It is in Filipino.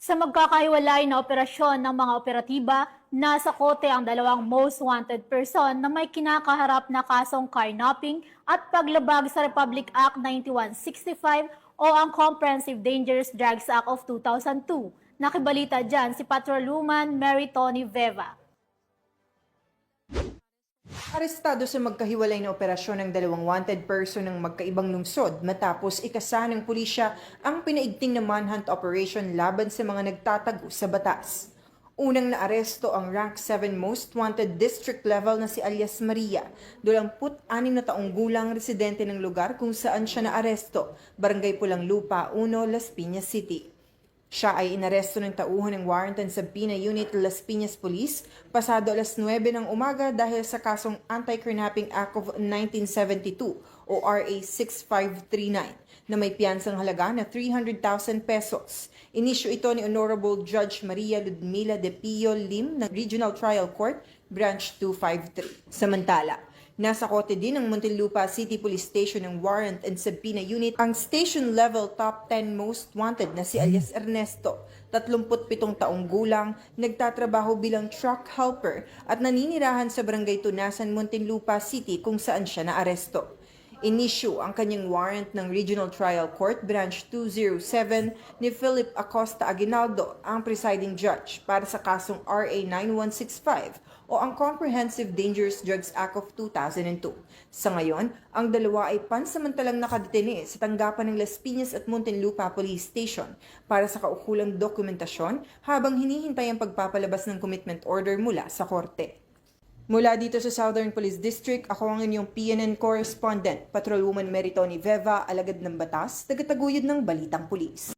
Sa magkakahiwalay na operasyon ng mga operatiba, nasa kote ang dalawang most wanted person na may kinakaharap na kasong carnapping at paglabag sa Republic Act 9165 o ang Comprehensive Dangerous Drugs Act of 2002. Nakibalita dyan si Patrolwoman Mary Tony Veva. Arestado sa magkahiwalay na operasyon ng dalawang wanted person ng magkaibang lungsod matapos ikasa ng pulisya ang pinaigting na manhunt operation laban sa mga nagtatago sa batas. Unang naaresto ang rank 7 most wanted district level na si alias Maria, 26 na taong gulang residente ng lugar kung saan siya naaresto, Barangay Pulang Lupa 1, Las Piñas City. Siya ay inaresto ng tauhan ng Warrant and Subpoena Unit Las Piñas Police pasado alas 9 ng umaga dahil sa kasong Anti-Kidnapping Act of 1972 o RA 6539 na may piyansang halaga na 300,000 pesos. Inisyu ito ni Honorable Judge Maria Ludmila de Pio Lim ng Regional Trial Court, Branch 253. Samantala, nasa kote din ng Muntinlupa City Police Station ng Warrant and Subpoena Unit ang station-level top 10 most wanted na si alias Ernesto, 37 taong gulang, nagtatrabaho bilang truck helper at naninirahan sa Barangay Tunasan, Muntinlupa City kung saan siya naaresto. Inisyu ang kanyang warrant ng Regional Trial Court Branch 207 ni Philip Acosta Aguinaldo, ang presiding judge, para sa kasong RA 9165 o ang Comprehensive Dangerous Drugs Act of 2002. Sa ngayon, ang dalawa ay pansamantalang nakadetene sa tanggapan ng Las Piñas at Muntinlupa Police Station para sa kaukulang dokumentasyon habang hinihintay ang pagpapalabas ng commitment order mula sa korte. Mula dito sa Southern Police District, ako ang inyong PNN correspondent, Patrolwoman Mary Tony Veva, alagad ng batas, tagataguyod ng Balitang Pulis.